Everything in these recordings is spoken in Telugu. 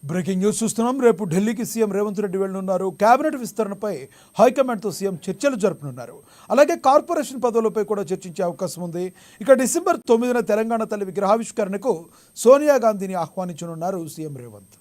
బ్రేకింగ్ న్యూస్ చూస్తున్నాం. రేపు ఢిల్లీకి సీఎం రేవంత్ రెడ్డి వెళ్లనున్నారు. కేబినెట్ విస్తరణపై హైకమాండ్తో సీఎం చర్చలు జరపనున్నారు. అలాగే కార్పొరేషన్ పదవులపై కూడా చర్చించే అవకాశం ఉంది. ఇక డిసెంబర్ 9న తెలంగాణ తల్లి విగ్రహావిష్కరణకు సోనియా గాంధీని ఆహ్వానించనున్నారు సీఎం రేవంత్.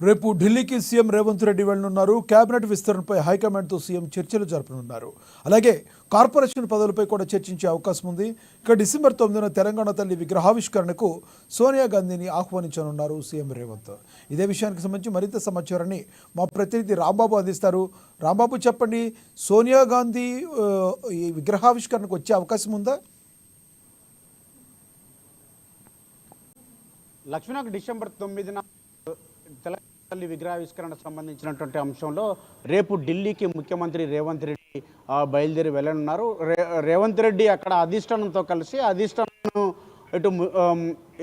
రేపు ఢిల్లీకి సీఎం రేవంత్ రెడ్డి వెళ్లనున్నారు. కేబినెట్ విస్తరణపై హైకమాండ్తో సీఎం చర్చలు జరపనున్నారు. అలాగే కార్పొరేషన్ పదవులపై కూడా చర్చించే అవకాశం ఉంది. ఇక డిసెంబర్ 9న తెలంగాణ తల్లి విగ్రహావిష్కరణకు సోనియా గాంధీని ఆహ్వానించనున్నారు సీఎం రేవంత్. ఇదే విషయానికి సంబంధించి మరింత సమాచారాన్ని మా ప్రతినిధి రాంబాబు అందిస్తారు. రాంబాబు, చెప్పండి, సోనియా గాంధీ ఈ విగ్రహావిష్కరణకు వచ్చే అవకాశం ఉందా? లక్ష్మణ్, డిసెంబర్ 9న తెలంగాణ తల్లి విగ్రహావిష్కరణ సంబంధించినటువంటి అంశంలో రేపు ఢిల్లీకి ముఖ్యమంత్రి రేవంత్ రెడ్డి బయలుదేరి వెళ్ళనున్నారు. రేవంత్ రెడ్డి అక్కడ అధిష్టానంతో కలిసి అధిష్టానం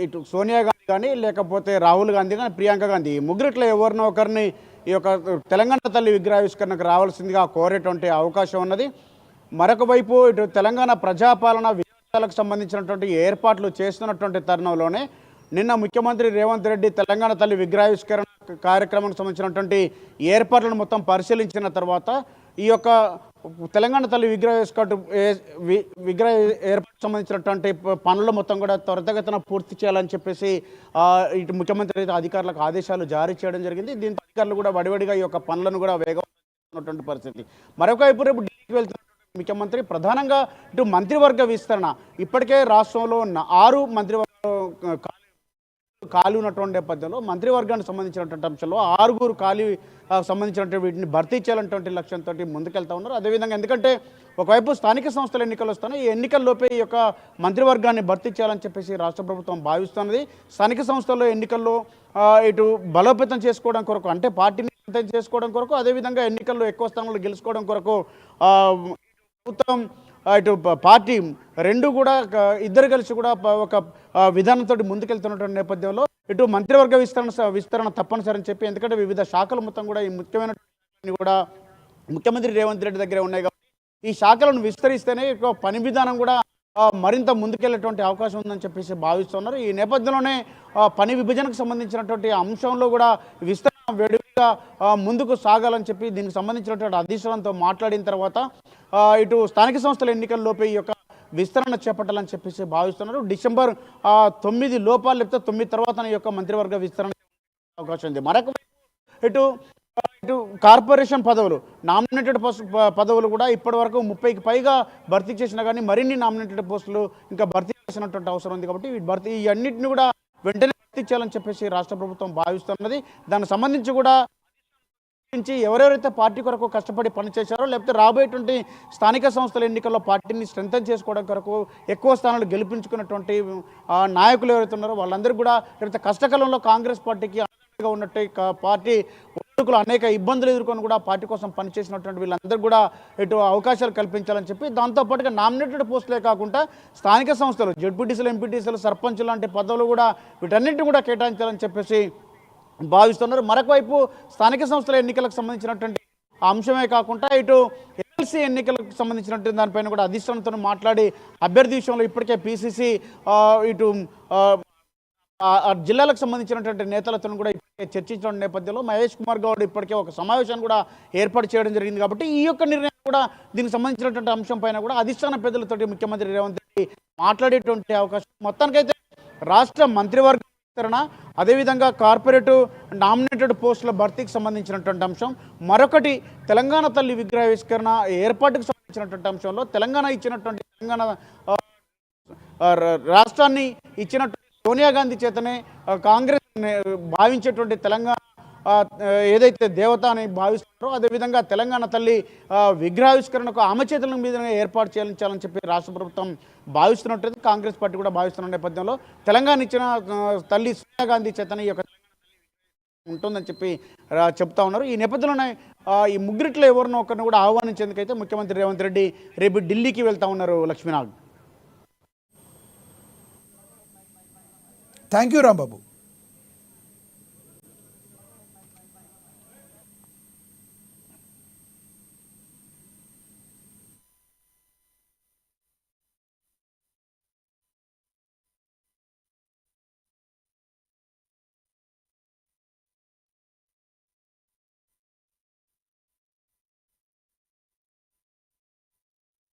ఇటు సోనియా గాంధీ కానీ లేకపోతే రాహుల్ గాంధీ కానీ ప్రియాంక గాంధీ ముగ్గురిట్లో ఎవరినో ఒకరిని ఈ యొక్క తెలంగాణ తల్లి విగ్రహావిష్కరణకు రావాల్సిందిగా కోరేటువంటి అవకాశం ఉన్నది. మరొక వైపు ఇటు తెలంగాణ ప్రజాపాలన విధానాలకు సంబంధించినటువంటి ఏర్పాట్లు చేస్తున్నటువంటి తరుణంలోనే నిన్న ముఖ్యమంత్రి రేవంత్ రెడ్డి తెలంగాణ తల్లి విగ్రహావిష్కరణ కార్యక్రమానికి సంబంధించినటువంటి ఏర్పాట్లను మొత్తం పరిశీలించిన తర్వాత ఈ యొక్క తెలంగాణ తల్లి విగ్రహ ఏర్పాటు సంబంధించినటువంటి పనులు మొత్తం కూడా త్వరితగతిన పూర్తి చేయాలని చెప్పేసి ఇటు ముఖ్యమంత్రి అధికారులకు ఆదేశాలు జారీ చేయడం జరిగింది. దీంతో అధికారులు కూడా వడివడిగా ఈ యొక్క పనులను కూడా వేగవంతమైనటువంటి పరిస్థితి. మరొక వైపు రేపు ఢిల్లీకి వెళ్తున్నటువంటి ముఖ్యమంత్రి ప్రధానంగా ఇటు మంత్రివర్గ విస్తరణ ఇప్పటికే రాష్ట్రంలో 6 మంత్రివర్గ ఖాళీ ఉన్నటువంటి నేపథ్యంలో మంత్రివర్గానికి సంబంధించినటువంటి అంశంలో 6 ఖాళీ సంబంధించినటువంటి వీటిని భర్తీ చేయాలన్నటువంటి లక్ష్యంతో ముందుకెళ్తా ఉన్నారు. అదేవిధంగా ఎందుకంటే ఒకవైపు స్థానిక సంస్థల ఎన్నికలు వస్తున్నాయి, ఈ ఎన్నికల్లోపే ఈ యొక్క మంత్రివర్గాన్ని భర్తీ చేయాలని చెప్పేసి రాష్ట్ర ప్రభుత్వం భావిస్తున్నది. స్థానిక సంస్థల్లో ఎన్నికల్లో ఇటు బలోపేతం చేసుకోవడం కొరకు, అంటే పార్టీని చేసుకోవడం కొరకు, అదేవిధంగా ఎన్నికల్లో ఎక్కువ స్థానాలు గెలుచుకోవడం కొరకు ప్రభుత్వం ఇటు పార్టీ రెండు కూడా ఇద్దరు కలిసి కూడా ఒక విధానంతో ముందుకెళ్తున్నటువంటి నేపథ్యంలో ఇటు మంత్రివర్గ విస్తరణ తప్పనిసరి అని చెప్పి, ఎందుకంటే వివిధ శాఖలు మొత్తం కూడా ఈ ముఖ్యమైన కూడా ముఖ్యమంత్రి రేవంత్ రెడ్డి దగ్గరే ఉన్నాయి కాబట్టి ఈ శాఖలను విస్తరిస్తేనే పని విధానం కూడా మరింత ముందుకెళ్ళేటువంటి అవకాశం ఉందని చెప్పేసి భావిస్తున్నారు. ఈ నేపథ్యంలోనే పని విభజనకు సంబంధించినటువంటి అంశంలో కూడా విస్తరణ వేడిగా ముందుకు సాగాలని చెప్పి దీనికి సంబంధించినటువంటి అధిష్టానంతో మాట్లాడిన తర్వాత ఇటు స్థానిక సంస్థల ఎన్నికల్లోపే ఈ యొక్క విస్తరణ చేపట్టాలని చెప్పేసి భావిస్తున్నారు. డిసెంబర్ 9 లోపాలు లేకపోతే 9 తర్వాత ఈ యొక్క మంత్రివర్గ విస్తరణ అవకాశం ఉంది. మరొక ఇటు కార్పొరేషన్ పదవులు, నామినేటెడ్ పదవులు కూడా ఇప్పటి వరకు 30కి పైగా భర్తీ చేసినా కానీ మరిన్ని నామినేటెడ్ పోస్టులు ఇంకా భర్తీ చేసినటువంటి అవసరం ఉంది. కాబట్టి ఈ అన్నింటినీ కూడా వెంటనే భర్తీ చేయాలని చెప్పేసి రాష్ట్ర ప్రభుత్వం భావిస్తున్నది. దానికి సంబంధించి కూడా ఎవరెవరైతే పార్టీ కొరకు కష్టపడి పనిచేశారో లేకపోతే రాబోయేటువంటి స్థానిక సంస్థల ఎన్నికల్లో పార్టీని స్ట్రెంథన్ చేసుకోవడం కొరకు ఎక్కువ స్థానాలు గెలిపించుకున్నటువంటి నాయకులు ఎవరైతే ఉన్నారో వాళ్ళందరూ కూడా లేకపోతే కష్టకాలంలో కాంగ్రెస్ పార్టీకి అండగా ఉన్నట్టు పార్టీ ఓటుకులు అనేక ఇబ్బందులు ఎదుర్కొని కూడా పార్టీ కోసం పనిచేసినటువంటి వీళ్ళందరూ కూడా ఇటు అవకాశాలు కల్పించాలని చెప్పి, దాంతోపాటుగా నామినేటెడ్ పోస్టులే కాకుండా స్థానిక సంస్థలు జెడ్పీటీసీలు, ఎంపీటీసీలు, సర్పంచులు లాంటి పదవులు కూడా వీటన్నింటినీ కూడా కేటాయించాలని చెప్పేసి భావిస్తున్నారు. మరొక వైపు స్థానిక సంస్థల ఎన్నికలకు సంబంధించినటువంటి అంశమే కాకుండా ఇటు ఎమ్మెల్సీ ఎన్నికలకు సంబంధించినటువంటి దానిపైన కూడా అధిష్టానంతో మాట్లాడి అభ్యర్థి విషయంలో ఇప్పటికే పీసీసీ ఇటు జిల్లాలకు సంబంధించినటువంటి నేతలతో కూడా ఇప్పటికే చర్చించిన నేపథ్యంలో మహేష్ కుమార్ గౌడ్ ఇప్పటికే ఒక సమావేశాన్ని కూడా ఏర్పాటు చేయడం జరిగింది. కాబట్టి ఈ యొక్క నిర్ణయం కూడా దీనికి సంబంధించినటువంటి అంశం పైన కూడా అధిష్టాన పెద్దలతోటి ముఖ్యమంత్రి రేవంత్ రెడ్డి మాట్లాడేటువంటి అవకాశం. మొత్తానికైతే రాష్ట్ర మంత్రివర్గ విస్తరణ, అదేవిధంగా కార్పొరేట్ నామినేటెడ్ పోస్టుల భర్తీకి సంబంధించినటువంటి అంశం, మరొకటి తెలంగాణ తల్లి విగ్రహావిష్కరణ ఏర్పాటుకు సంబంధించినటువంటి అంశంలో తెలంగాణ ఇచ్చినటువంటి రాష్ట్రాన్ని ఇచ్చినటువంటి సోనియా గాంధీ చేతనే కాంగ్రెస్ భావించేటువంటి తెలంగాణ ఏదైతే దేవత అని భావిస్తారో అదేవిధంగా తెలంగాణ తల్లి విగ్రహావిష్కరణకు ఆమె చేతుల మీదనే ఏర్పాటు చేయాలని చెప్పి రాష్ట్ర ప్రభుత్వం భావిస్తున్నట్టు కాంగ్రెస్ పార్టీ కూడా భావిస్తున్న నేపథ్యంలో తెలంగాణ ఇచ్చిన తల్లి సోనియా గాంధీ చేతనే ఈ యొక్క ఉంటుందని చెప్పి చెప్తా ఉన్నారు. ఈ నేపథ్యంలోనే ఈ ముగ్గురిట్లో ఎవరినో ఒకరిని కూడా ఆహ్వానించేందుకైతే ముఖ్యమంత్రి రేవంత్ రెడ్డి రేపు ఢిల్లీకి వెళ్తా ఉన్నారు. లక్ష్మీనాగ్. Thank you Rambabu.